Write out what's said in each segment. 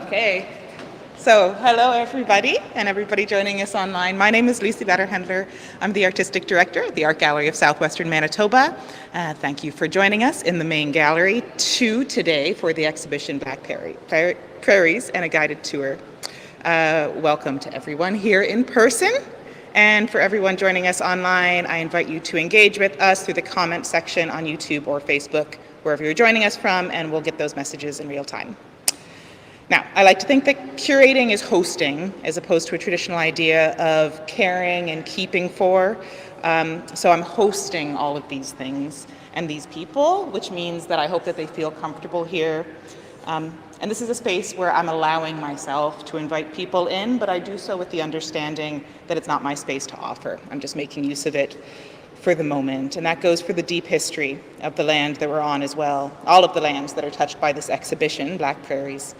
Okay. So, hello everybody, and everybody joining us online. My name is Lucy Vetterhendler. I'm the Artistic Director at the Art Gallery of Southwestern Manitoba. Thank you for joining us in the main gallery today for the exhibition Black Prairies and a guided tour. Welcome to everyone here in person. And for everyone joining us online, I invite you to engage with us through the comment section on YouTube or Facebook, wherever you're joining us from, and we'll get those messages in real time. Now, I like to think that curating is hosting, as opposed to a traditional idea of caring and keeping for. So I'm hosting all of these things and these people, which means that I hope that they feel comfortable here. And this is a space where I'm allowing myself to invite people in, but I do so with the understanding that it's not my space to offer. I'm just making use of it for the moment. And that goes for the deep history of the land that we're on as well. All of the lands that are touched by this exhibition, Black Prairies.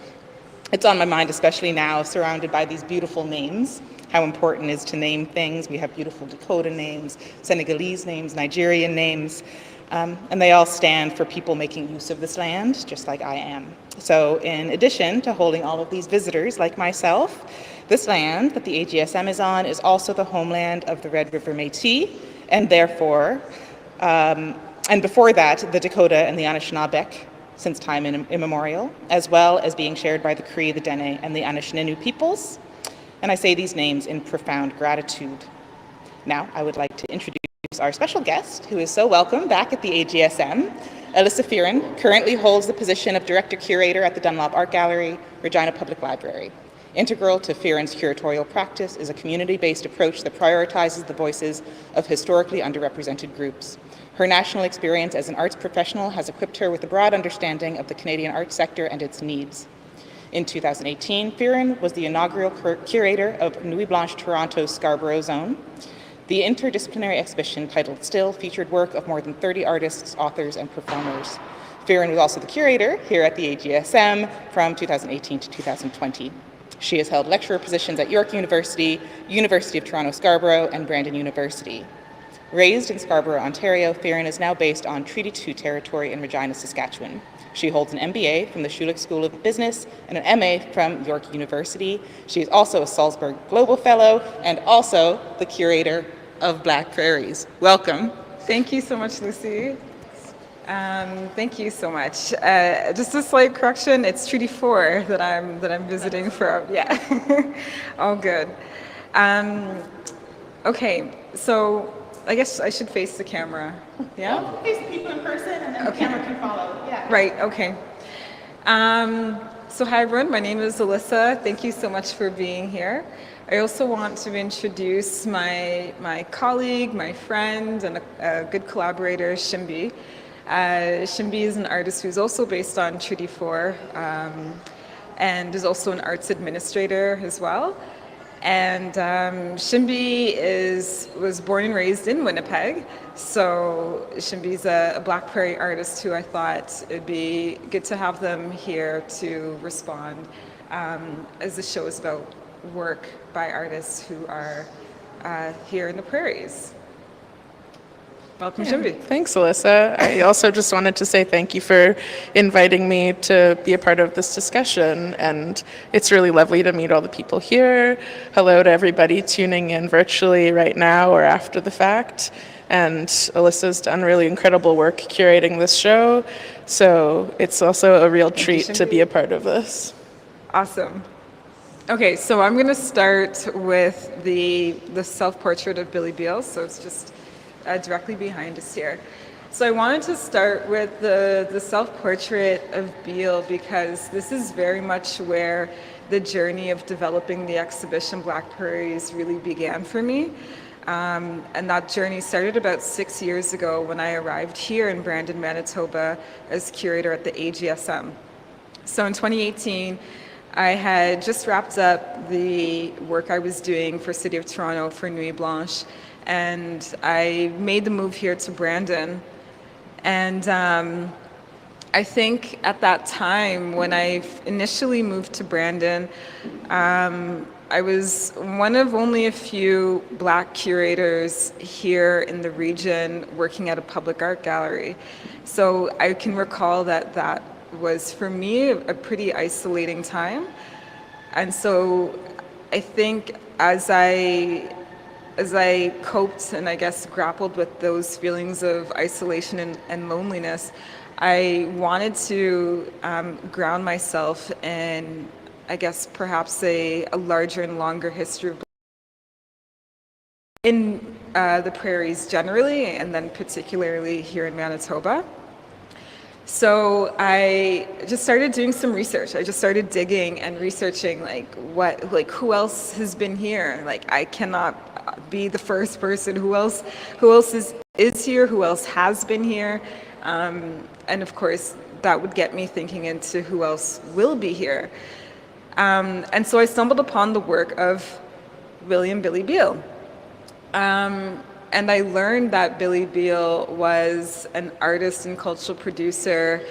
It's on my mind, especially now, surrounded by these beautiful names, how important it is to name things. We have beautiful Dakota names, Senegalese names, Nigerian names, and they all stand for people making use of this land, just like I am. So in addition to holding all of these visitors like myself, this land that the AGSM is on is also the homeland of the Red River Métis, and therefore, and before that, the Dakota and the Anishinaabeg, since time immemorial, as well as being shared by the Cree, the Dene, and the Anishinaabe peoples. And I say these names in profound gratitude. Now, I would like to introduce our special guest, who is so welcome back at the AGSM. Alyssa Fearon currently holds the position of Director-Curator at the Dunlop Art Gallery, Regina Public Library. Integral to Fearon's curatorial practice is a community-based approach that prioritizes the voices of historically underrepresented groups. Her national experience as an arts professional has equipped her with a broad understanding of the Canadian arts sector and its needs. In 2018, Fearon was the inaugural curator of Nuit Blanche Toronto's Scarborough Zone. The interdisciplinary exhibition, titled Still, featured work of more than 30 artists, authors, and performers. Fearon was also the curator here at the AGSM from 2018 to 2020. She has held lecturer positions at York University, University of Toronto Scarborough, and Brandon University. Raised in Scarborough, Ontario, Fearon is now based on Treaty 2 territory in Regina, Saskatchewan. She holds an MBA from the Schulich School of Business and an MA from York University. She is also a Salzburg Global Fellow and also the curator of Black Prairies. Welcome. Thank you so much, Lucy. Thank you so much. Just a slight correction, it's Treaty 4 that I'm visiting from. Yeah, all good. Okay, so I guess I should face the camera. Yeah? Well, face the people in person and then the camera can follow. Yeah. Right, okay. So hi everyone, my name is Alyssa. Thank you so much for being here. I also want to introduce my colleague, my friend, and a good collaborator, Shimbi. Shimbi is an artist who's also based on Treaty 4 and is also an arts administrator as well. And Shimbi was born and raised in Winnipeg, so Shimbi's a Black Prairie artist who I thought it'd be good to have them here to respond, as the show is about work by artists who are here in the prairies. Welcome, Shimbi. Thanks, Alyssa. I also just wanted to say thank you for inviting me to be a part of this discussion, and it's really lovely to meet all the people here. Hello to everybody tuning in virtually right now or after the fact. And Alyssa's done really incredible work curating this show, so it's also a real treat to be a part of this. Awesome. Okay, so I'm going to start with the self-portrait of Billy Beal, so it's just directly behind us here. So I wanted to start with the self-portrait of Beal because this is very much where the journey of developing the exhibition Black Prairies really began for me. And that journey started about 6 years ago when I arrived here in Brandon, Manitoba as curator at the AGSM. So in 2018, I had just wrapped up the work I was doing for City of Toronto for Nuit Blanche, and I made the move here to Brandon. And I think at that time, when I initially moved to Brandon, I was one of only a few Black curators here in the region working at a public art gallery. So I can recall that that was, for me, a pretty isolating time. And so I think as I coped and I guess grappled with those feelings of isolation and loneliness, I wanted to ground myself in, I guess, perhaps a larger and longer history of in the prairies generally, and then particularly here in Manitoba. So I just started doing some research. I just started digging and researching who else has been here. Like, I cannot be the first person. Who else is here? Who else has been here? And of course, that would get me thinking into who else will be here. And so I stumbled upon the work of William Billy Beal. And I learned that Billy Beal was an artist and cultural producer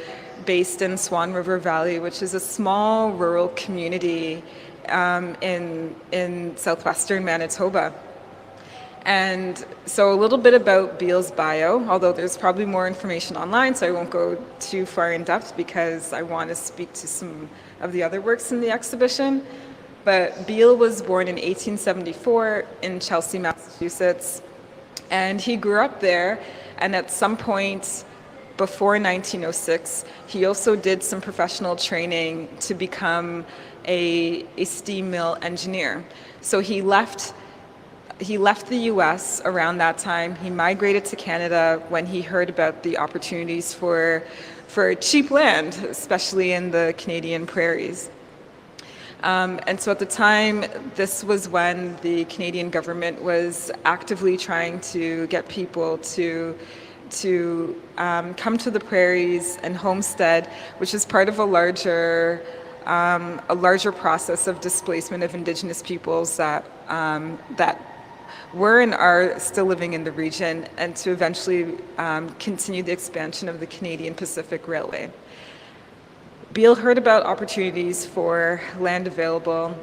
based in Swan River Valley, which is a small rural community in southwestern Manitoba. And so a little bit about Beal's bio, although there's probably more information online, so I won't go too far in depth because I want to speak to some of the other works in the exhibition. But Beal was born in 1874 in Chelsea, Massachusetts. And he grew up there, and at some point before 1906, he also did some professional training to become a steam mill engineer. So he left the US around that time. He migrated to Canada when he heard about the opportunities for cheap land, especially in the Canadian prairies. And so at the time, this was when the Canadian government was actively trying to get people to come to the prairies and homestead, which is part of a larger process of displacement of Indigenous peoples that were and are still living in the region, and to eventually continue the expansion of the Canadian Pacific Railway. Beal heard about opportunities for land available.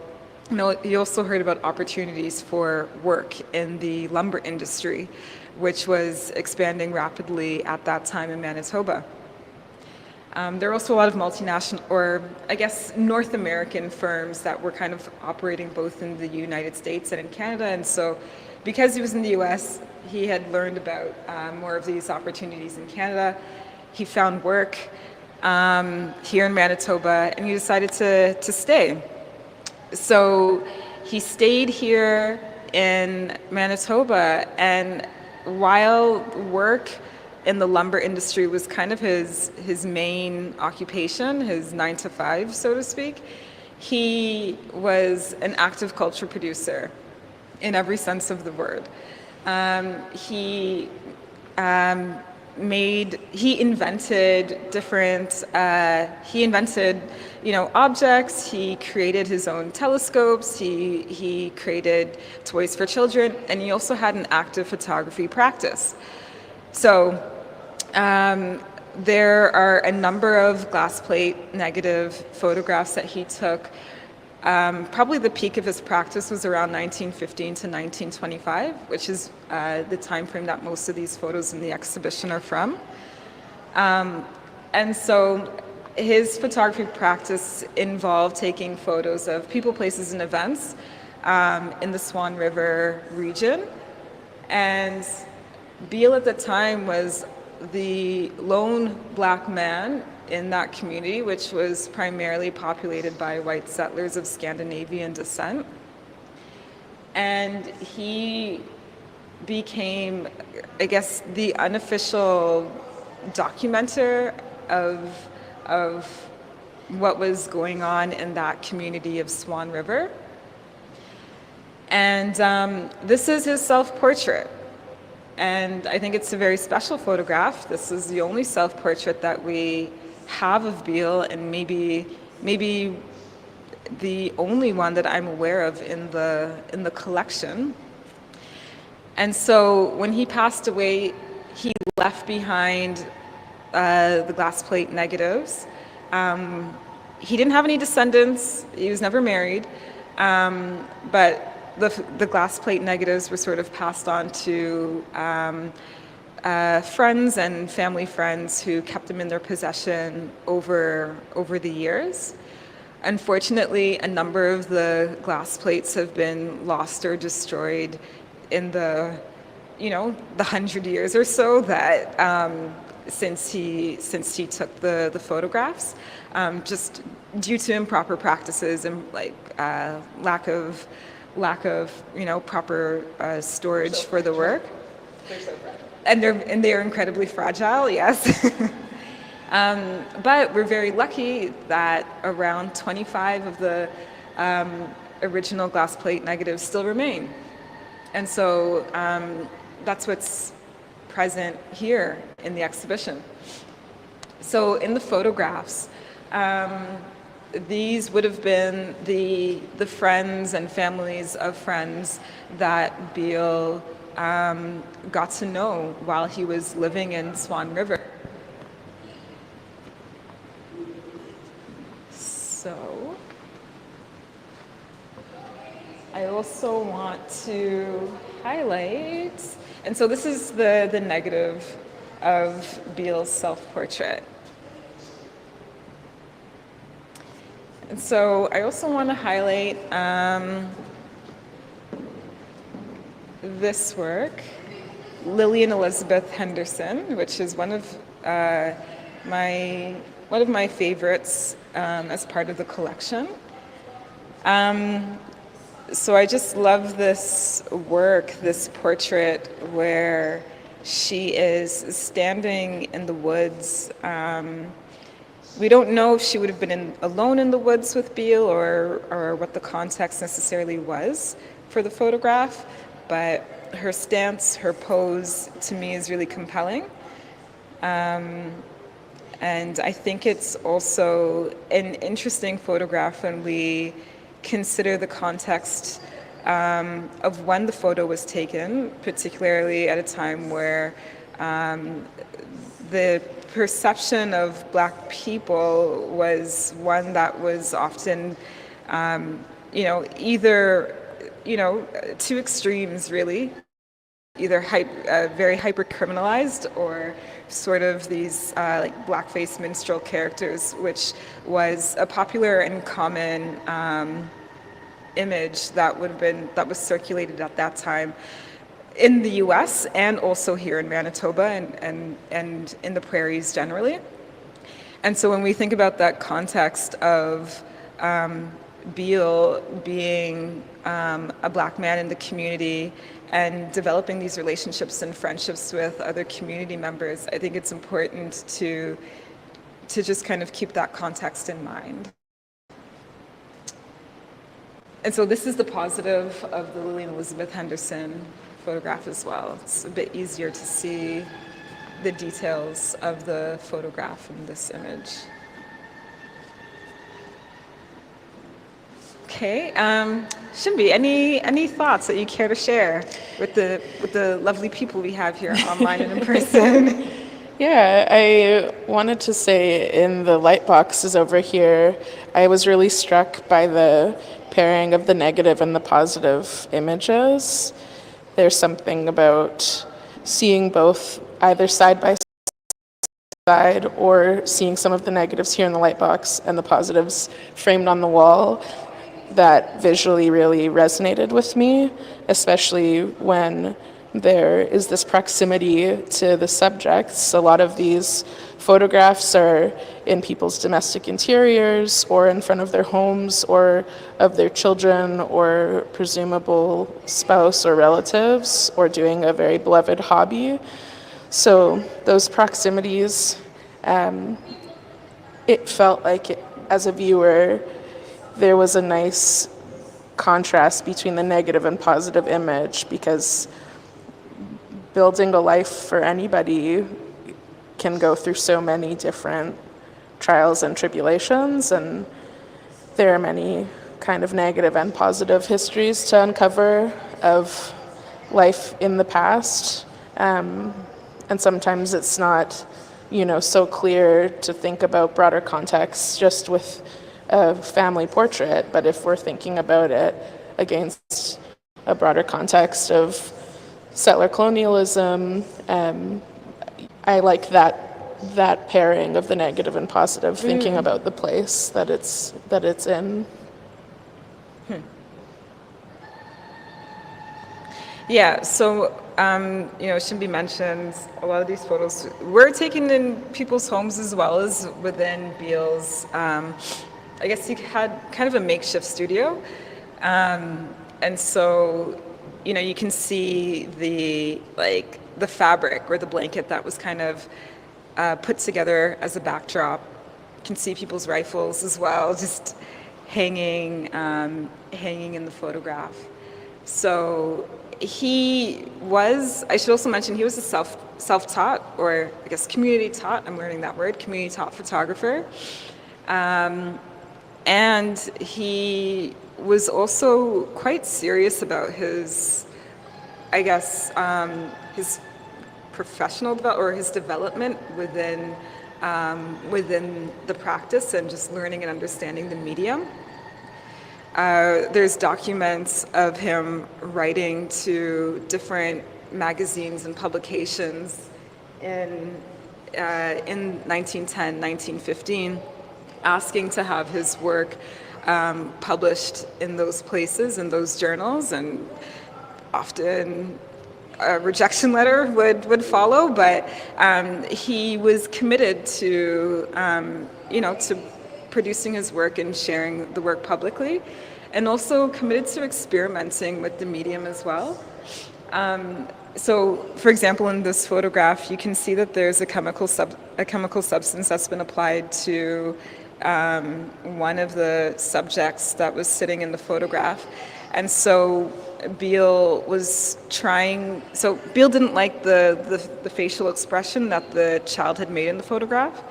He also heard about opportunities for work in the lumber industry, which was expanding rapidly at that time in Manitoba. There were also a lot of multinational, or I guess North American firms that were kind of operating both in the United States and in Canada. And so because he was in the US, he had learned about more of these opportunities in Canada. He found work here in Manitoba, and he decided to stay. So he stayed here in Manitoba, and while work in the lumber industry was kind of his main occupation, his 9 to 5, so to speak, he was an active culture producer in every sense of the word. He invented different, objects. He created his own telescopes. He created toys for children, and he also had an active photography practice. So there are a number of glass plate negative photographs that he took. Probably the peak of his practice was around 1915 to 1925, which is the time frame that most of these photos in the exhibition are from. And so his photography practice involved taking photos of people, places, and events in the Swan River region. And Beal at the time was the lone black man in that community, which was primarily populated by white settlers of Scandinavian descent. And he became, I guess, the unofficial documenter of what was going on in that community of Swan River. And this is his self-portrait. And I think it's a very special photograph. This is the only self-portrait that we have of Beal, and maybe the only one that I'm aware of in the collection. And so when he passed away, he left behind the glass plate negatives. He didn't have any descendants. He was never married, but the glass plate negatives were sort of passed on to friends and family friends who kept them in their possession over the years. Unfortunately, a number of the glass plates have been lost or destroyed in the, the 100 years or so that since he took the photographs, just due to improper practices and lack of proper storage for the work. They're so fragile. And they're incredibly fragile, yes. But we're very lucky that around 25 of the original glass plate negatives still remain. And so that's what's present here in the exhibition. So in the photographs, these would have been the friends and families of friends that Beal got to know while he was living in Swan River. So I also want to highlight, and so this is the negative of Beal's self-portrait. And so I also want to highlight this work, Lillian Elizabeth Henderson, which is one of my favorites as part of the collection. So I just love this work, this portrait where she is standing in the woods. We don't know if she would have been alone in the woods with Beal or what the context necessarily was for the photograph, but her stance, her pose, to me is really compelling. And I think it's also an interesting photograph when we consider the context of when the photo was taken, particularly at a time where the perception of Black people was one that was often, either, two extremes really, either very hyper-criminalized or sort of these blackface minstrel characters, which was a popular and common image that was circulated at that time in the U.S. and also here in Manitoba and in the prairies generally. And so when we think about that context of Beal being a Black man in the community and developing these relationships and friendships with other community members, I think it's important to just kind of keep that context in mind. And so this is the positive of the Lillian Elizabeth Henderson photograph as well. It's a bit easier to see the details of the photograph in this image. Okay, Shimbi, any thoughts that you care to share with the lovely people we have here online and in person? Yeah, I wanted to say in the light boxes over here, I was really struck by the pairing of the negative and the positive images. There's something about seeing both either side by side or seeing some of the negatives here in the light box and the positives framed on the wall that visually really resonated with me, especially when there is this proximity to the subjects. A lot of these photographs are in people's domestic interiors or in front of their homes or of their children or presumable spouse or relatives or doing a very beloved hobby. So those proximities, it felt like as a viewer, there was a nice contrast between the negative and positive image, because building a life for anybody can go through so many different trials and tribulations, and there are many kind of negative and positive histories to uncover of life in the past, and sometimes it's not, so clear to think about broader contexts just with a family portrait, but if we're thinking about it against a broader context of settler colonialism, I like that that pairing of the negative and positive, thinking about the place that it's in. Yeah, so, it should be mentioned, a lot of these photos were taken in people's homes as well as within Beal's, I guess he had kind of a makeshift studio. And so, you can see the fabric or the blanket that was kind of put together as a backdrop. You can see people's rifles as well, just hanging in the photograph. So he was, I should also mention, he was a self-taught, or I guess community-taught, I'm learning that word, community-taught photographer. And he was also quite serious about his, I guess, his professional or his development within the practice and just learning and understanding the medium. There's documents of him writing to different magazines and publications in 1910, 1915, asking to have his work published in those places, in those journals, and often a rejection letter would follow, but he was committed to, to producing his work and sharing the work publicly, and also committed to experimenting with the medium as well. So, for example, in this photograph, you can see that there's a chemical substance that's been applied to one of the subjects that was sitting in the photograph. And so Beal was trying, so Beal didn't like the facial expression that the child had made in the photograph.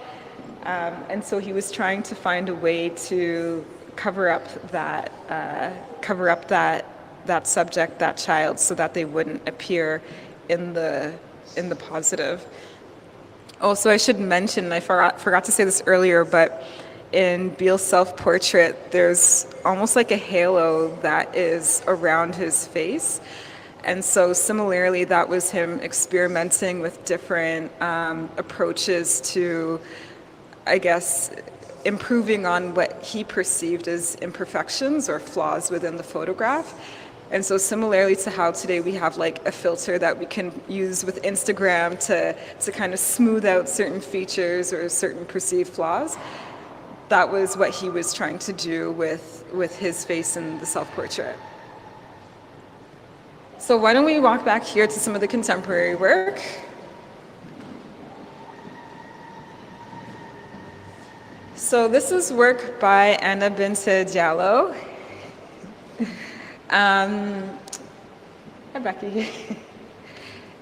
And so he was trying to find a way to cover up that subject, that child, so that they wouldn't appear in the positive. Also, I should mention, I forgot to say this earlier, but in Beal's self-portrait, there's almost like a halo that is around his face. And so similarly, that was him experimenting with different approaches to, I guess, improving on what he perceived as imperfections or flaws within the photograph. And so similarly to how today we have like a filter that we can use with Instagram to kind of smooth out certain features or certain perceived flaws, that was what he was trying to do with his face in the self-portrait. So why don't we walk back here to some of the contemporary work. So this is work by Binta Diallo. Hi, Becky.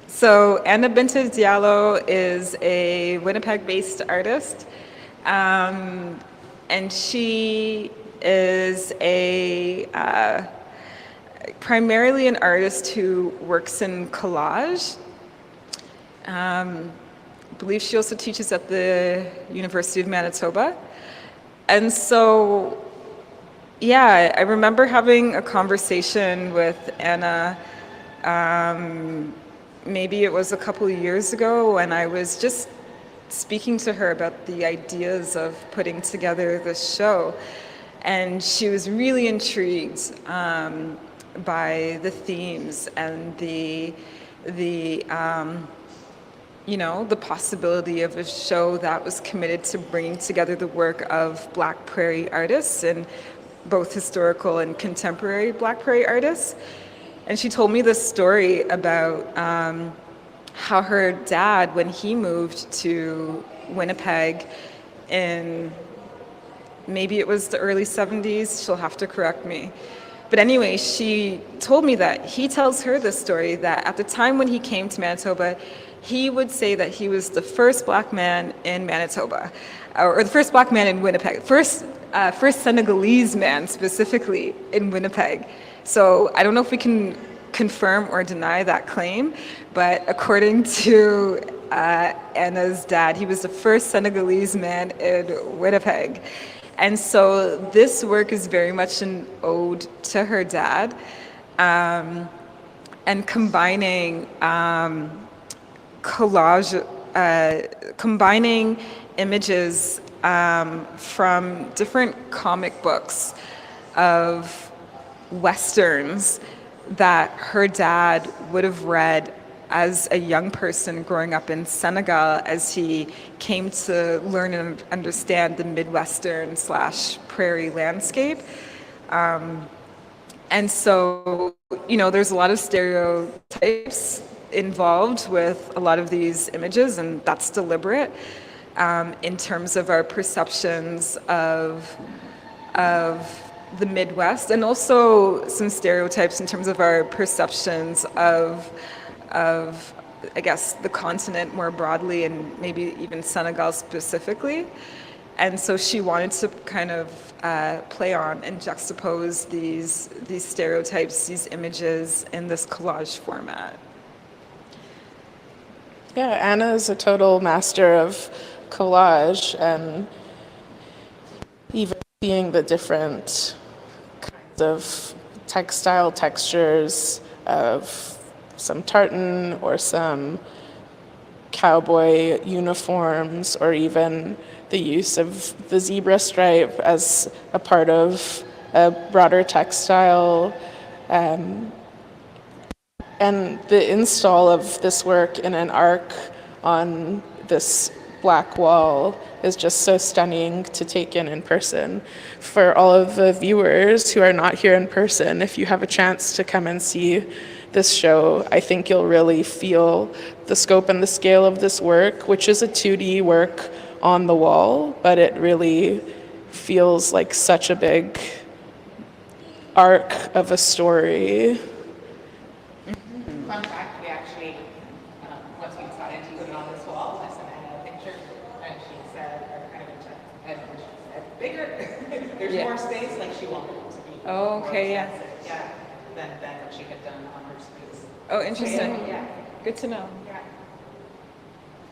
So Binta Diallo is a Winnipeg-based artist. And she is primarily an artist who works in collage. I believe she also teaches at the University of Manitoba. And so, yeah, I remember having a conversation with Anna, maybe it was a couple of years ago, and I was just speaking to her about the ideas of putting together this show. And she was really intrigued by the themes and the possibility of a show that was committed to bringing together the work of Black Prairie artists, and both historical and contemporary Black Prairie artists. And she told me this story about how her dad, when he moved to Winnipeg in, maybe it was the early 70s, she'll have to correct me. But anyway, she told me that he tells her this story, that at the time when he came to Manitoba, he would say that he was the first Black man in Manitoba, or the first Black man in Winnipeg, first Senegalese man specifically in Winnipeg. So I don't know if we can confirm or deny that claim, but according to Anna's dad, he was the first Senegalese man in Winnipeg. And so this work is very much an ode to her dad, and combining collage combining images from different comic books of Westerns that her dad would have read as a young person growing up in Senegal as he came to learn and understand the Midwestern / prairie landscape. And so, there's a lot of stereotypes involved with a lot of these images, and that's deliberate in terms of our perceptions of the Midwest, and also some stereotypes in terms of our perceptions of I guess, the continent more broadly, and maybe even Senegal specifically. And so she wanted to kind of play on and juxtapose these stereotypes, these images in this collage format. Yeah, Anna is a total master of collage, and even seeing the different kinds of textile textures of some tartan or some cowboy uniforms, or even the use of the zebra stripe as a part of a broader textile. And the install of this work in an arc on this black wall is just so stunning to take in person. For all of the viewers who are not here in person, if you have a chance to come and see this show, I think you'll really feel the scope and the scale of this work, which is a 2D work on the wall, but it really feels like such a big arc of a story. Fun fact, we actually, once we decided to put it on this wall, I sent Anna a picture, and she said, bigger, there's more space, like she wanted it to be. Oh, okay, yeah. Yeah, than what she had done on her space. Oh, interesting. So, yeah. Good to know. Yeah.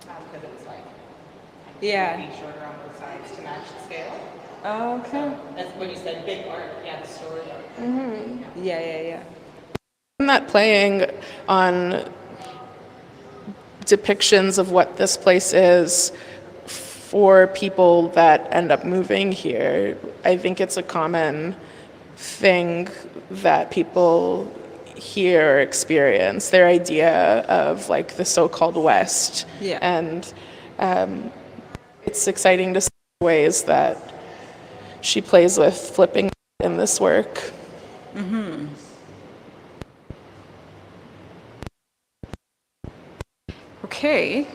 Because it was like, Yeah. 2 feet shorter on both sides to match the scale. Oh, okay. That's when you said big art, yeah, the story art. Mm-hmm. Yeah. I'm not playing on depictions of what this place is for people that end up moving here. I think it's a common thing that people here experience, their idea of like the so-called West. Yeah. And it's exciting to see ways that she plays with flipping in this work. Mm-hmm. Okay.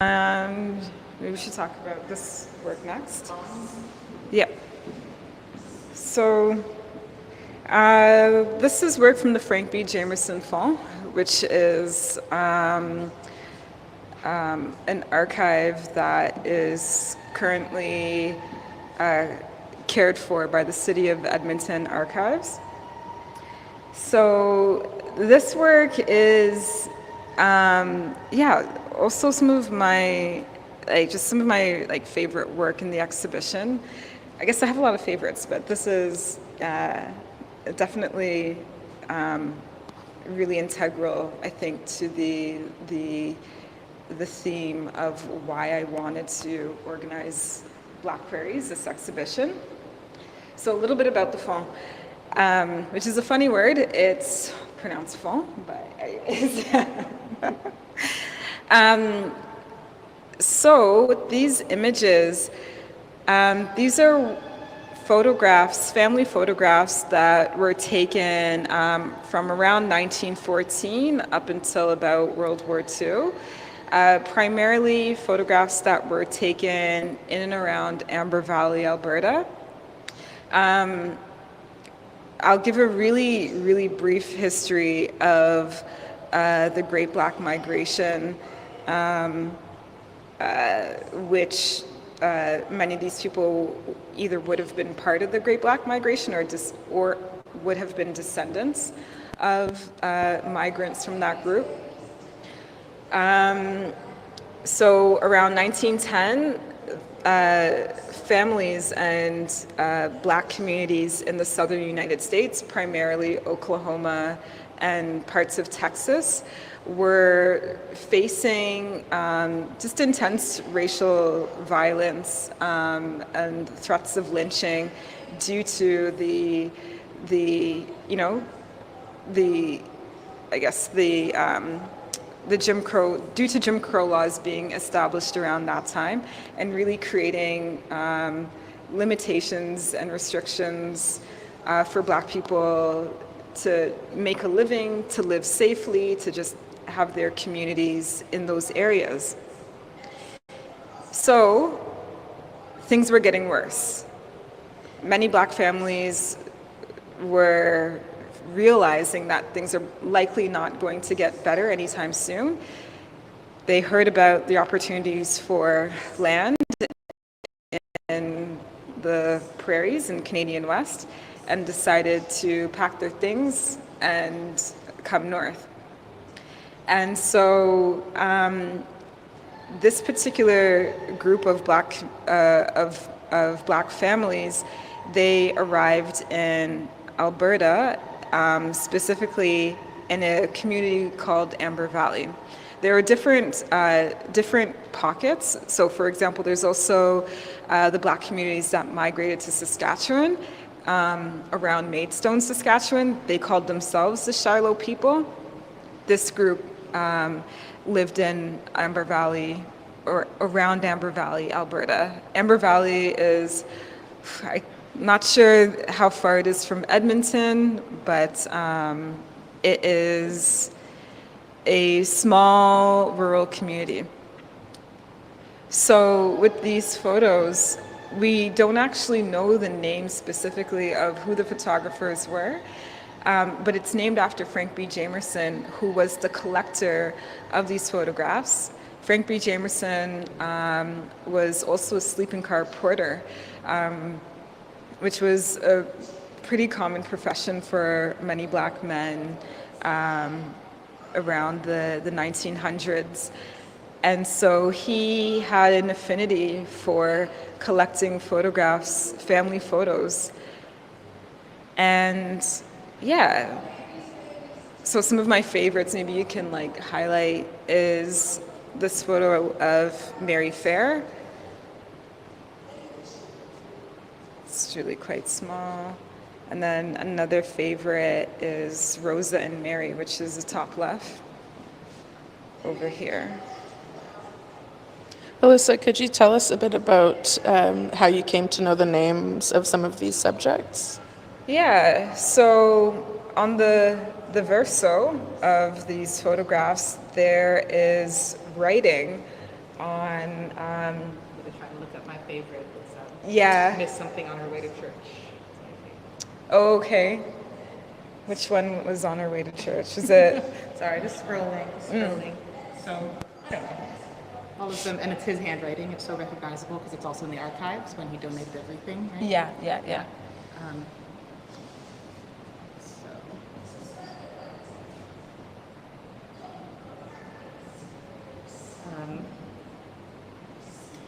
Maybe we should talk about this work next. Yeah. So this is work from the Frank B. Jamerson Fond, which is an archive that is currently cared for by the City of Edmonton Archives. So this work is, also some of my favorite work in the exhibition. I guess I have a lot of favorites, but this is definitely really integral, I think, to the theme of why I wanted to organize Black Prairies, this exhibition. So a little bit about the fond, which is a funny word. It's pronounced fond, but it's so these images, these are photographs, family photographs that were taken from around 1914 up until about World War II. Primarily photographs that were taken in and around Amber Valley, Alberta. I'll give a really, really brief history of the Great Black Migration, which many of these people either would have been part of the Great Black Migration or would have been descendants of migrants from that group. So around 1910, families and Black communities in the southern United States, primarily Oklahoma and parts of Texas were facing just intense racial violence and threats of lynching due to the Jim Crow laws being established around that time, and really creating limitations and restrictions for Black people to make a living, to live safely, to just have their communities in those areas. So things were getting worse. Many Black families were realizing that things are likely not going to get better anytime soon. They heard about the opportunities for land in the prairies in Canadian West and decided to pack their things and come north. And so this particular group of Black families, they arrived in Alberta, specifically in a community called Amber Valley. There are different pockets. So, for example, there's also the Black communities that migrated to Saskatchewan, around Maidstone, Saskatchewan. They called themselves the Shiloh people. This group lived in Amber Valley, or around Amber Valley, Alberta. Amber Valley is, I'm not sure how far it is from Edmonton, but it is a small rural community. So with these photos, we don't actually know the name specifically of who the photographers were, but it's named after Frank B. Jamerson, who was the collector of these photographs. Frank B. Jamerson was also a sleeping car porter, which was a pretty common profession for many Black men around the 1900s. And so he had an affinity for collecting photographs, family photos. And yeah, so some of my favorites, maybe you can like highlight, is this photo of Mary Fair. It's really quite small. And then another favorite is Rosa and Mary, which is the top left over here. Alyssa, could you tell us a bit about how you came to know the names of some of these subjects? Yeah, so on the verso of these photographs, there is writing on... I'm going to try to look up my favorite. Yeah. Missed something on our way to church. Oh, okay. Which one was on our way to church? Is it... Sorry, just scrolling. So, I don't know. All of them, and it's his handwriting. It's so recognizable because it's also in the archives when he donated everything, right? Yeah.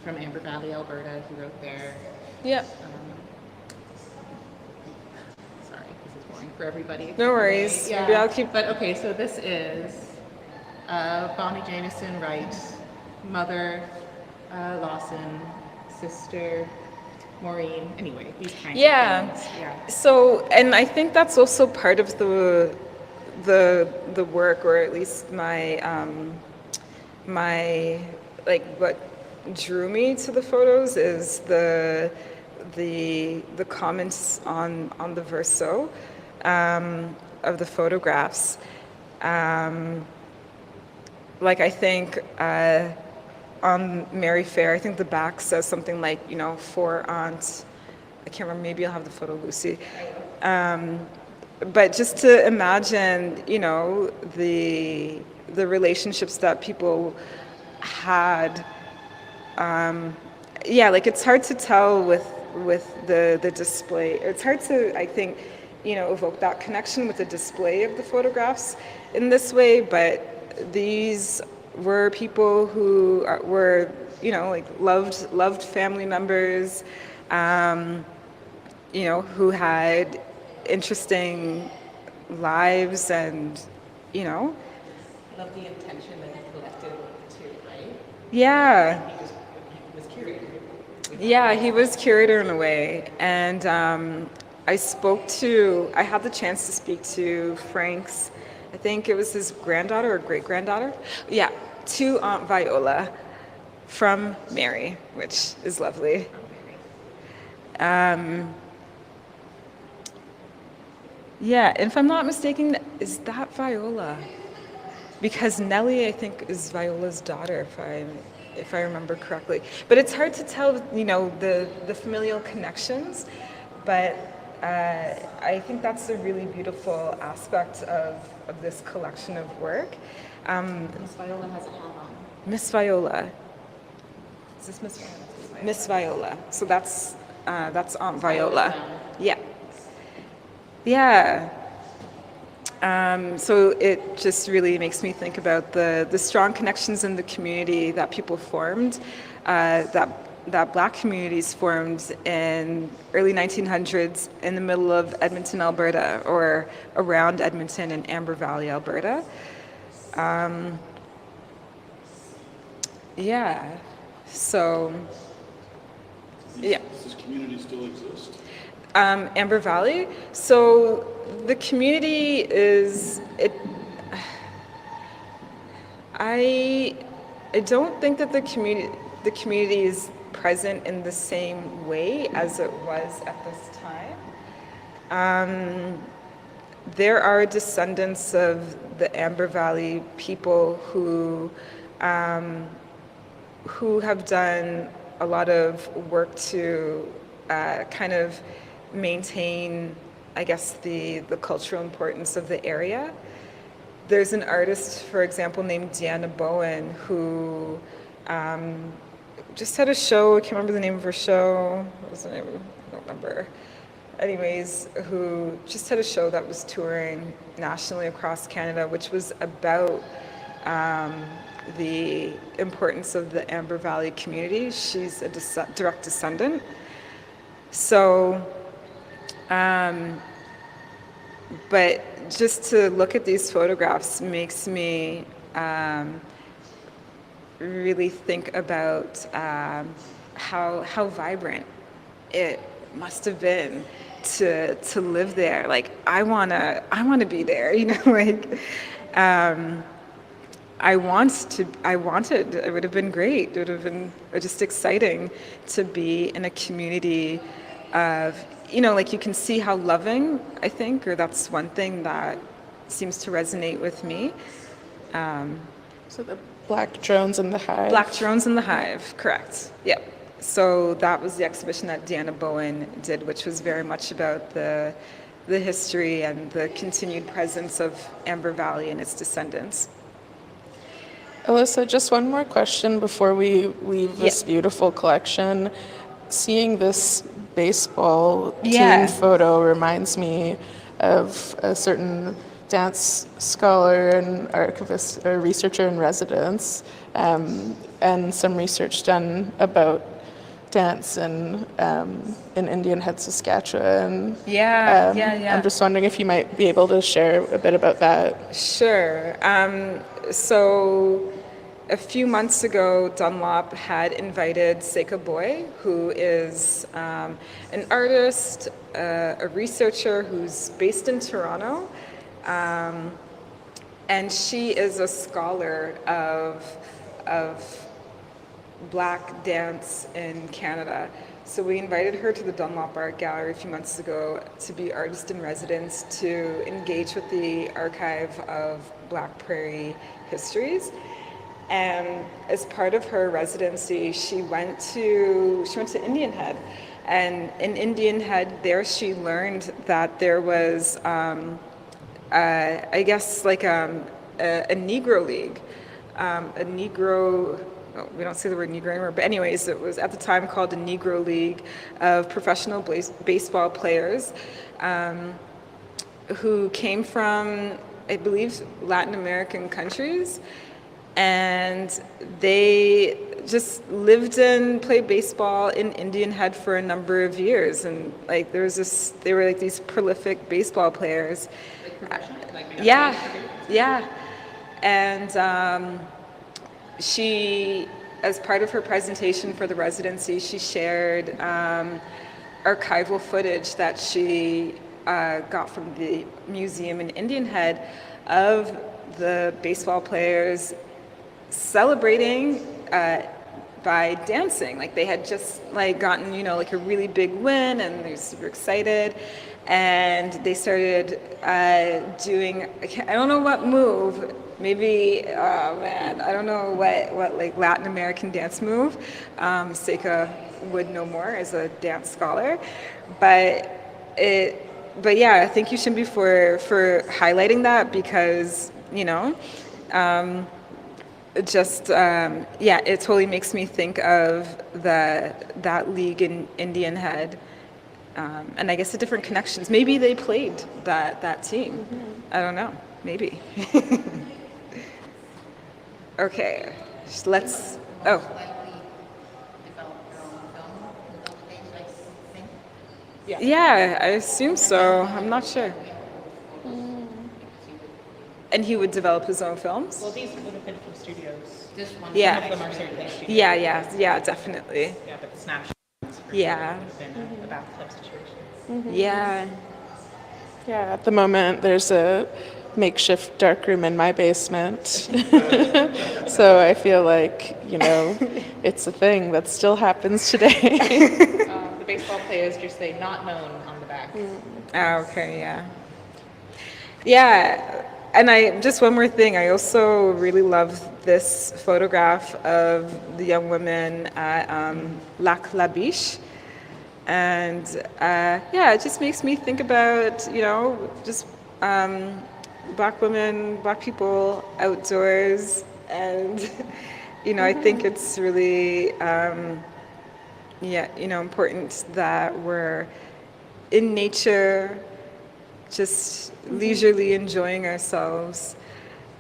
From Amber Valley, Alberta, he wrote there. Yep. Sorry, this is boring for everybody. No worries. Yeah. Maybe I'll keep... But okay, so this is Bonnie Jameson Wright, mother Lawson, sister Maureen. Anyway, these kinds of things. Yeah. So, and I think that's also part of the work, or at least my like what drew me to the photos is the comments on the verso of the photographs. Like I think on Mary Fair, I think the back says something like, for Aunt, I can't remember, maybe I'll have the photo, Lucy. But just to imagine, the relationships that people had. Like it's hard to tell with the display. It's hard to, I think, evoke that connection with the display of the photographs in this way, but these were people who were, like loved family members, who had interesting lives and, you know. I love the intention that he collected too, right? Yeah. He was curator. Yeah, he was curator in a way. And I had the chance to speak to Frank's, I think it was his granddaughter or great-granddaughter. Yeah, to Aunt Viola from Mary, which is lovely. Yeah, and if I'm not mistaken, is that Viola? Because Nellie, I think, is Viola's daughter, if I remember correctly. But it's hard to tell, you know, the familial connections. But I think that's a really beautiful aspect of this collection of work. Miss Viola has a hat on. Miss Viola. Is this Miss Viola? Miss Viola. So that's Aunt Viola. Yeah. Yeah. So it just really makes me think about the strong connections in the community that people formed, that Black communities formed in early 1900s in the middle of Edmonton, Alberta, or around Edmonton and Amber Valley, Alberta. Yeah. So, yeah. Does this community still exist? Amber Valley. So the community is I don't think that the community is present in the same way as it was at this time. There are descendants of the Amber Valley people who have done a lot of work to kind of maintain, I guess, the cultural importance of the area. There's an artist, for example, named Deanna Bowen, who just had a show. I can't remember the name of her show. What was the name? I don't remember. Anyways, who just had a show that was touring nationally across Canada, which was about the importance of the Amber Valley community. She's a direct descendant. So, but just to look at these photographs makes me really think about how vibrant it must have been to live there. Like, I wanna be there, you know, like. It would have been great. It would have been just exciting to be in a community of, you know, like, you can see how loving, I think, or that's one thing that seems to resonate with me. So the Black Drones in the Hive. Black Drones in the Hive, correct. Yep. So that was the exhibition that Deanna Bowen did, which was very much about the history and the continued presence of Amber Valley and its descendants. Alyssa, just one more question before we leave this beautiful collection. Seeing this baseball team photo reminds me of a certain dance scholar and archivist or researcher in residence, and some research done about dance in Indian Head, Saskatchewan. I'm just wondering if you might be able to share a bit about that. Sure. So a few months ago, Dunlop had invited Seika Boy, who is an artist, a researcher who's based in Toronto, and she is a scholar of Black dance in Canada. So we invited her to the Dunlop Art Gallery a few months ago to be artist in residence, to engage with the archive of Black Prairie histories. And as part of her residency, she went to Indian Head. And in Indian Head, there she learned that there was, I guess, like a Negro League, a Negro. Oh, we don't say the word Negro anymore, but anyways, it was at the time called the Negro League of professional baseball players who came from, I believe, Latin American countries, and they just lived and played baseball in Indian Head for a number of years. And like, there was this, they were like these prolific baseball players. Like professionally? Like, maybe Yeah, that's what you do? yeah. And she, as part of her presentation for the residency, she shared archival footage that she got from the museum in Indian Head of the baseball players celebrating by dancing. Like they had just like gotten, like a really big win, and they were super excited. And they started doing, I don't know what move, maybe, oh man, I don't know what like Latin American dance move. Seika would know more as a dance scholar, but yeah, thank you, Shimbi, for highlighting that, because it totally makes me think of that league in Indian Head, and I guess the different connections. Maybe they played that team. I don't know. Maybe. Okay, let's. Oh. Yeah, I assume so. I'm not sure. And he would develop his own films? Well, these would have been from studios. Yeah. Some of them are certainly studios. Yeah, definitely. Yeah, but the snapshots Yeah. would have been a bathtub situation. Yeah. Yeah, at the moment there's a makeshift darkroom in my basement. So I feel like, it's a thing that still happens today. The baseball players just say not known on the back. Oh, okay, yeah. Yeah, and just one more thing, I also really love this photograph of the young women at Lac La Biche. And it just makes me think about, just Black women, Black people outdoors. And, I think it's really, important that we're in nature, just leisurely enjoying ourselves,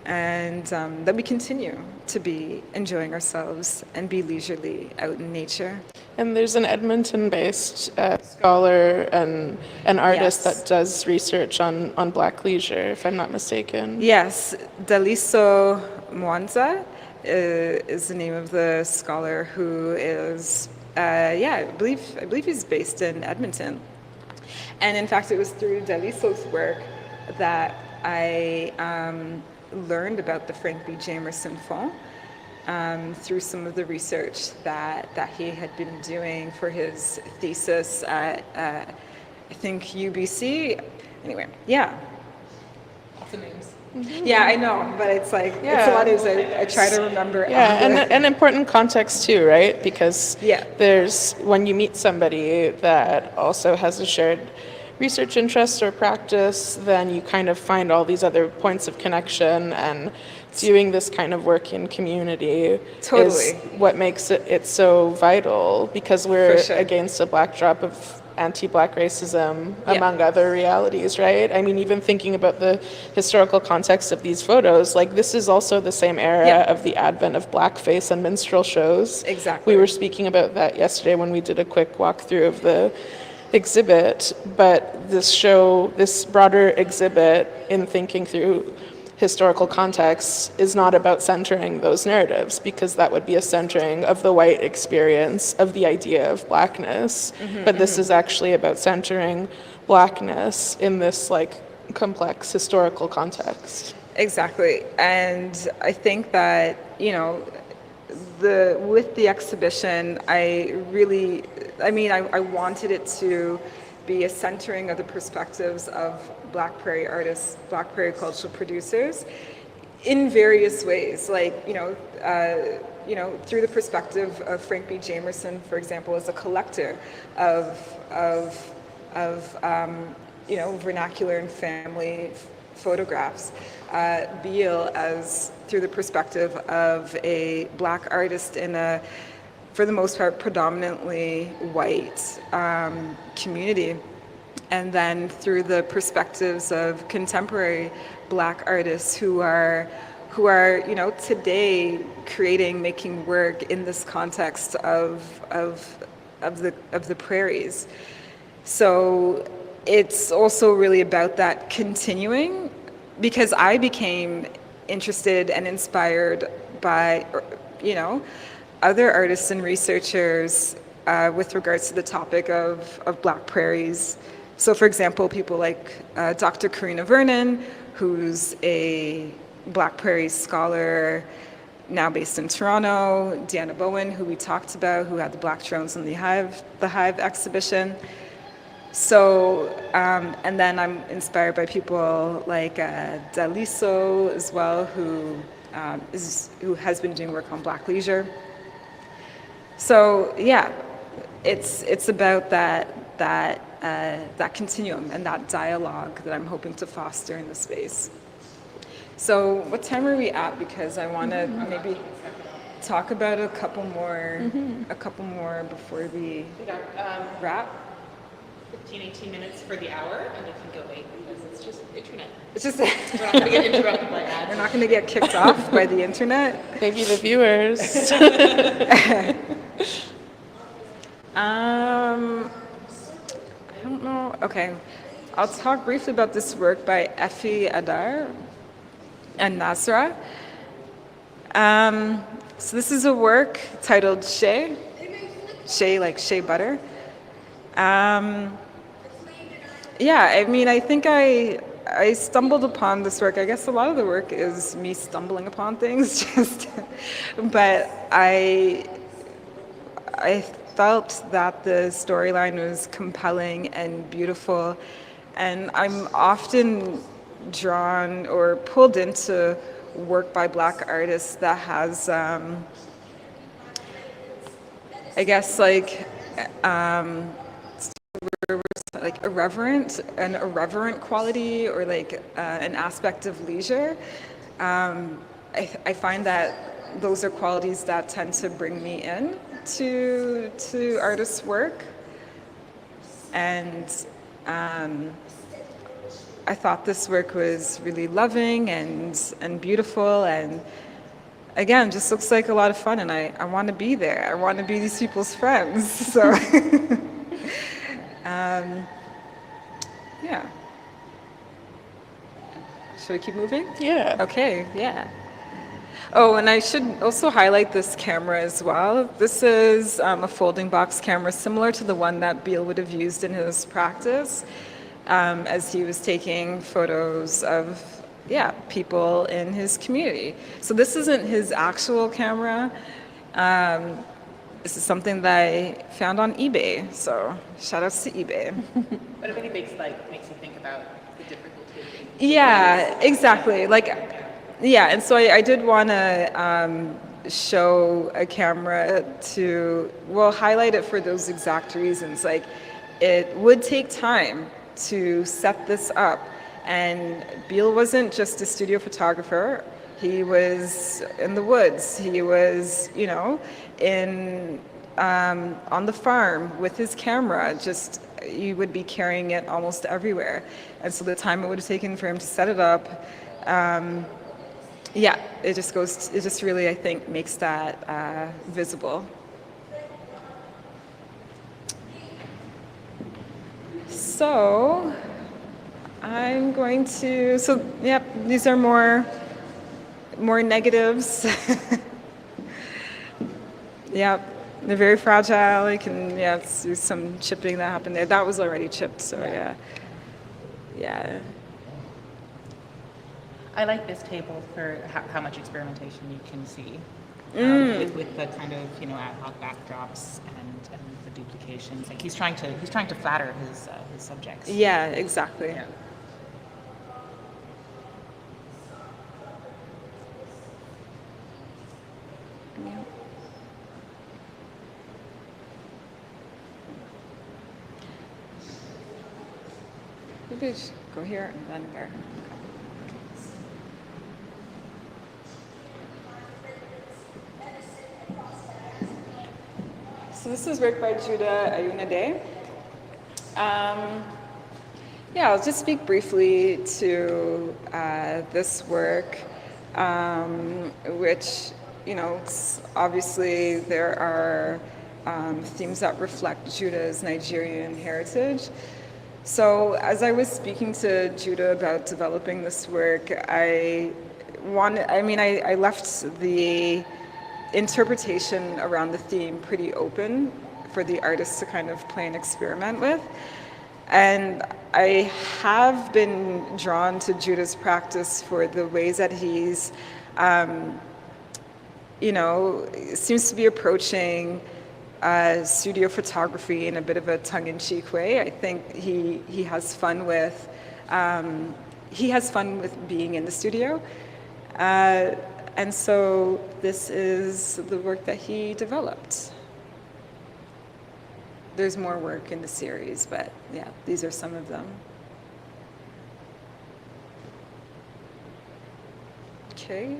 and that we continue to be enjoying ourselves and be leisurely out in nature. And there's an Edmonton-based scholar and an artist that does research on Black leisure, if I'm not mistaken. Yes, Daliso Mwanza is the name of the scholar, who is, I believe he's based in Edmonton. And in fact, it was through Daliso's work that I learned about the Frank B. Jamerson Fond, through some of the research that he had been doing for his thesis at, I think, UBC. Anyway, yeah. Lots of names. Yeah, I know, but it's like, it's a lot of names I try to remember. Yeah, and an important context too, right? Because there's, when you meet somebody that also has a shared research interest or practice, then you kind of find all these other points of connection, and doing this kind of work in community is what makes it so vital, because we're against a backdrop of anti-Black racism, among other realities, right? I mean, even thinking about the historical context of these photos, like this is also the same era of the advent of blackface and minstrel shows. Exactly. We were speaking about that yesterday when we did a quick walkthrough of the exhibit, but this broader exhibit, in thinking through historical context, is not about centering those narratives, because that would be a centering of the white experience of the idea of Blackness. But this is actually about centering Blackness in this complex historical context. Exactly. And I think that, with the exhibition, I wanted it to be a centering of the perspectives of Black Prairie artists, Black Prairie cultural producers, in various ways, through the perspective of Frank B. Jamerson, for example, as a collector of vernacular and family photographs. Beal as through the perspective of a Black artist in a, for the most part, predominantly white community. And then through the perspectives of contemporary Black artists who are today making work in this context of the prairies. So it's also really about that continuing because I became interested and inspired by, you know, other artists and researchers with regards to the topic of Black prairies. So for example, people like Dr. Karina Vernon, who's a Black Prairies scholar now based in Toronto, Deanna Bowen, who we talked about, who had the Black Drones in the Hive exhibition. So, and then I'm inspired by people like Diallo as well, who has been doing work on Black leisure. So yeah, it's about that continuum and that dialogue that I'm hoping to foster in the space. So what time are we at? Because I want to maybe talk about a couple more before we wrap. 15, 18 minutes for the hour, and it can go 8 because it's just internet. It's just We're not going to get interrupted by ads. we're not going to get kicked off by the internet. Maybe the viewers. I don't know. Okay, I'll talk briefly about this work by Effy, Adar, and NASRA. So this is a work titled Shea like shea butter. Yeah, I mean, I think I stumbled upon this work. I guess a lot of the work is me stumbling upon things, but I felt that the storyline was compelling and beautiful, and I'm often drawn or pulled into work by Black artists that has, I guess, like an irreverent quality, or like an aspect of leisure. I find that those are qualities that tend to bring me in to artists' work, and I thought this work was really loving and beautiful, and again, just looks like a lot of fun, and I want to be there. I want to be these people's friends. So yeah. Should we keep moving? Yeah. Okay, yeah. Oh, and I should also highlight this camera as well. This is a folding box camera similar to the one that Beal would have used in his practice as he was taking photos of, people in his community. So this isn't his actual camera. This is something that I found on eBay, so shout outs to eBay. But it really makes you think about the difficulty of being. Yeah, exactly. And so I did want to show a camera to, highlight it for those exact reasons. Like, it would take time to set this up, and Beal wasn't just a studio photographer. He was in the woods. He was, on the farm with his camera. Just, you would be carrying it almost everywhere. And so the time it would have taken for him to set it up, it just really, I think, makes that visible. So I'm going to, these are more negatives. They're very fragile. You can, see some chipping that happened there. That was already chipped, so yeah. I like this table for how much experimentation you can see with the kind of ad hoc backdrops and the duplications. Like he's trying to flatter his subjects. Yeah, exactly. Yeah. Maybe just go here and then there. So this is work by Judah Iyunade. I'll just speak briefly to this work, which, obviously there are themes that reflect Judah's Nigerian heritage. So as I was speaking to Judah about developing this work, I left the interpretation around the theme pretty open for the artist to kind of play and experiment with. And I have been drawn to Judah's practice for the ways that he's, seems to be approaching studio photography in a bit of a tongue-in-cheek way. I think he has fun with being in the studio, and so this is the work that he developed. There's more work in the series, but yeah, these are some of them. Okay.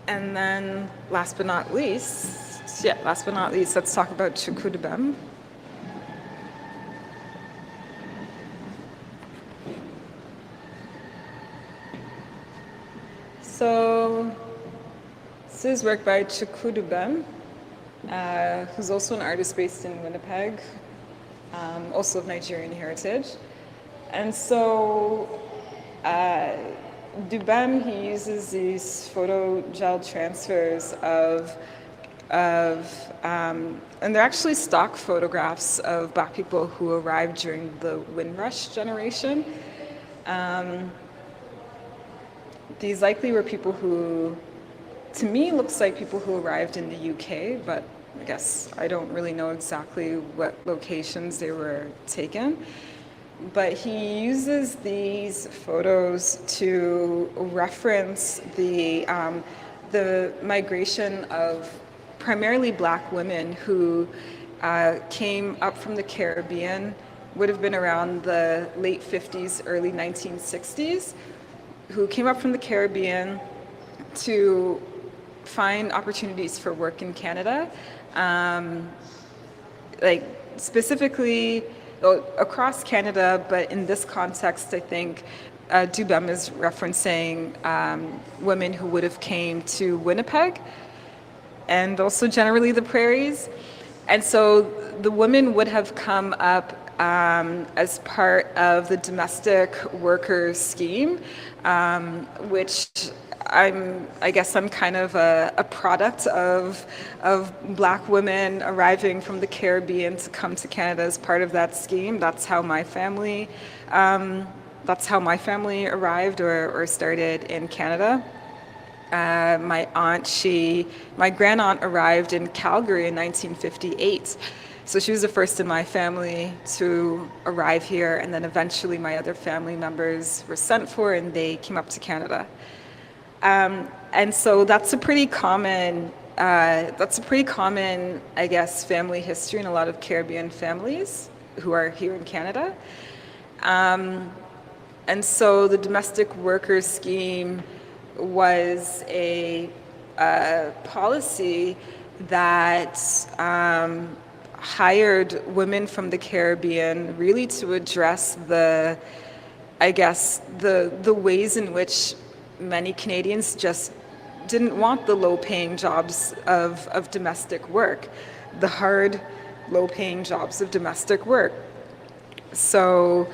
And then last but not least, let's talk about Chukwudubem. So this is work by Chukwudubem, who's also an artist based in Winnipeg, also of Nigerian heritage. And so Dubem, he uses these photo gel transfers and they're actually stock photographs of Black people who arrived during the Windrush generation. These likely were people who, to me, looks like people who arrived in the UK, but I guess I don't really know exactly what locations they were taken. But he uses these photos to reference the migration of primarily Black women who came up from the Caribbean, would have been around the late 50s, early 1960s, who came up from the Caribbean to find opportunities for work in Canada, specifically across Canada, but in this context, I think Dubem is referencing women who would have came to Winnipeg and also generally the prairies. And so the women would have come up as part of the domestic workers scheme, which I guess I'm kind of a product of Black women arriving from the Caribbean to come to Canada as part of that scheme. That's how my family arrived or started in Canada. My grand aunt arrived in Calgary in 1958. So she was the first in my family to arrive here, and then eventually my other family members were sent for and they came up to Canada. And so that's a pretty common, I guess, family history in a lot of Caribbean families who are here in Canada. And so the domestic workers scheme was a policy that hired women from the Caribbean really to address the ways in which many Canadians just didn't want the low-paying jobs of domestic work, the hard, low-paying jobs of domestic work. So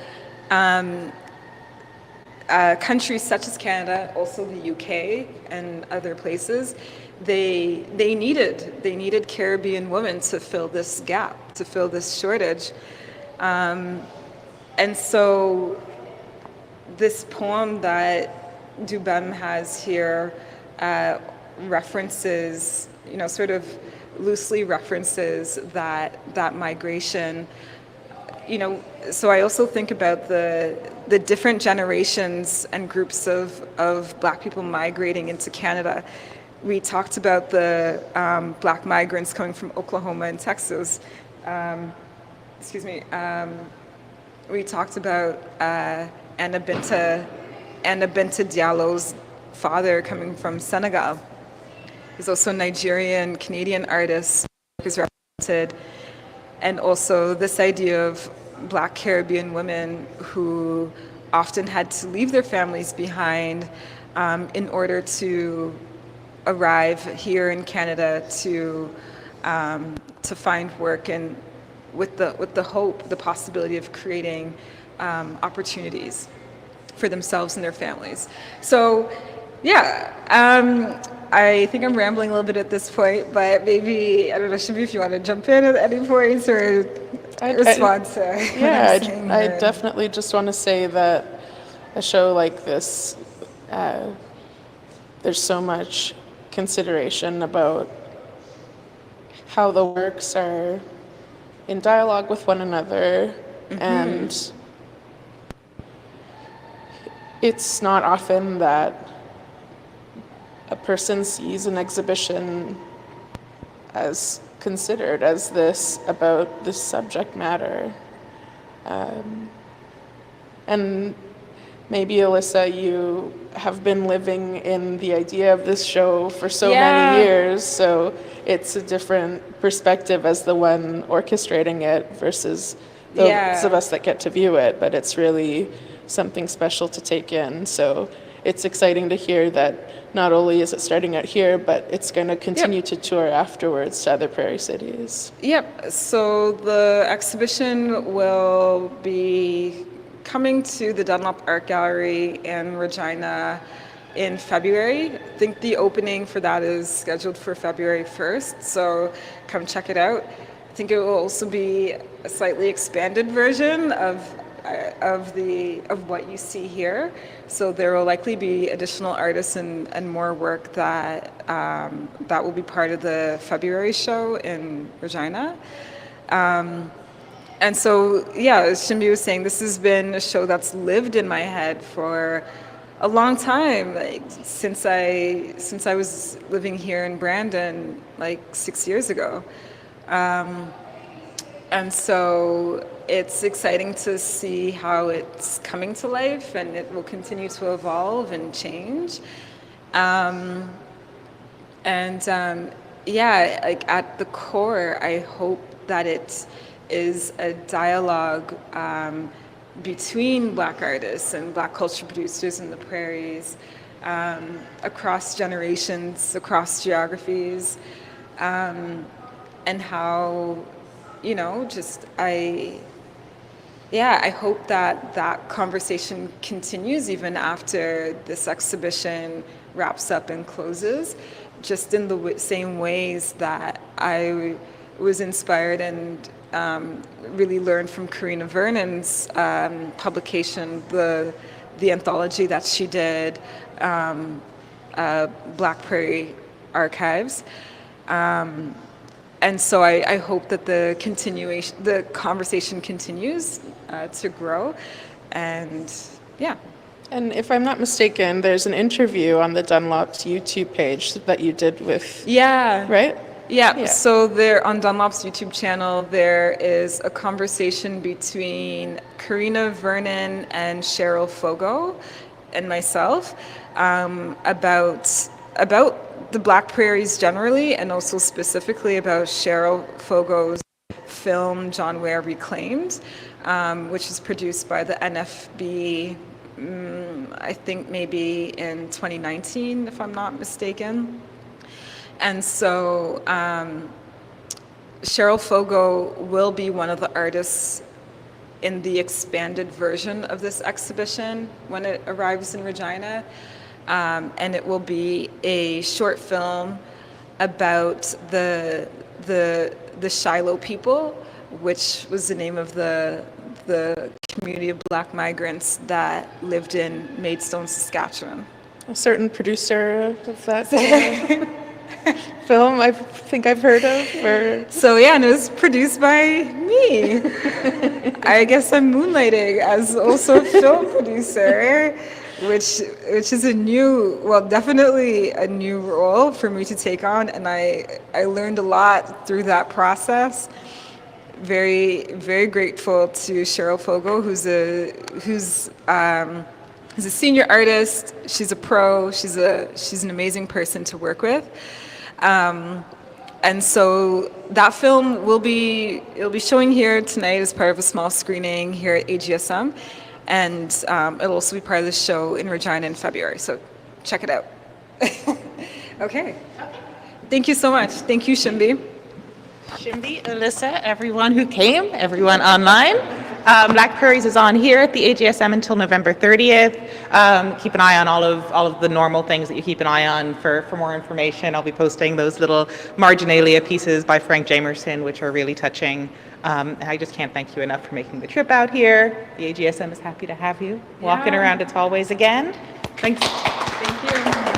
countries such as Canada, also the UK and other places, they needed Caribbean women to fill this gap, to fill this shortage. And so this poem that Dubem has here references, sort of loosely references that migration. So I also think about the different generations and groups of Black people migrating into Canada. We talked about the Black migrants coming from Oklahoma and Texas. We talked about Anna Binta Diallo's father coming from Senegal. He's also a Nigerian Canadian artist who's represented, and also this idea of Black Caribbean women who often had to leave their families behind in order to arrive here in Canada to find work and with the hope, the possibility of creating opportunities for themselves and their families. So, yeah, I think I'm rambling a little bit at this point, but maybe, I don't know, Shimbi, if you want to jump in at any points or respond to what I'm saying I here. definitely just want to say that a show like this, there's so much consideration about how the works are in dialogue with one another, and it's not often that a person sees an exhibition as considered as this about this subject matter. And maybe, Alyssa, you have been living in the idea of this show for so many years, so it's a different perspective as the one orchestrating it versus those of us that get to view it, but it's really something special to take in. So it's exciting to hear that not only is it starting out here, but it's going to continue to tour afterwards to other prairie cities. Yep, so the exhibition will be coming to the Dunlop Art Gallery in Regina in February. I think the opening for that is scheduled for February 1st, so come check it out. I think it will also be a slightly expanded version of what you see here. So there will likely be additional artists and more work that will be part of the February show in Regina. And so, yeah, as Shimbi was saying, this has been a show that's lived in my head for a long time, like since I was living here in Brandon, like 6 years ago. And so it's exciting to see how it's coming to life, and it will continue to evolve and change. Yeah, like at the core, I hope that it is a dialogue between Black artists and Black culture producers in the prairies, across generations, across geographies, and how, you know, just I hope that conversation continues even after this exhibition wraps up and closes, just in the same ways that I was inspired and really learned from Karina Vernon's publication, the anthology that she did, Black Prairie Archives. And so I hope that the conversation continues to grow, and yeah. And if I'm not mistaken, there's an interview on the Dunlop's YouTube page that you did with, right? Yeah, so there on Dunlop's YouTube channel, there is a conversation between Karina Vernon and Cheryl Fogo and myself about the Black Prairies generally, and also specifically about Cheryl Fogo's film John Ware Reclaimed, which was produced by the NFB, I think maybe in 2019, if I'm not mistaken. And so Cheryl Fogo will be one of the artists in the expanded version of this exhibition when it arrives in Regina. And it will be a short film about the Shiloh people, which was the name of the community of Black migrants that lived in Maidstone, Saskatchewan. A certain producer of that film I think I've heard of. So yeah, and it was produced by me. I guess I'm moonlighting as also a film producer, which is definitely a new role for me to take on, and I learned a lot through that process. Very, very grateful to Cheryl Fogo, who's a senior artist. She's a pro. She's an amazing person to work with. And so that film it'll be showing here tonight as part of a small screening here at AGSM, and it'll also be part of the show in Regina in February. So check it out. Okay. Thank you so much. Thank you, Shimbi. Shimbi, Alyssa, everyone who came, everyone online. Black Prairies is on here at the AGSM until November 30th. Keep an eye on all of the normal things that you keep an eye on for more information. I'll be posting those little marginalia pieces by Frank Jamerson, which are really touching. And I just can't thank you enough for making the trip out here. The AGSM is happy to have you walking around its hallways again. Thanks. Thank you.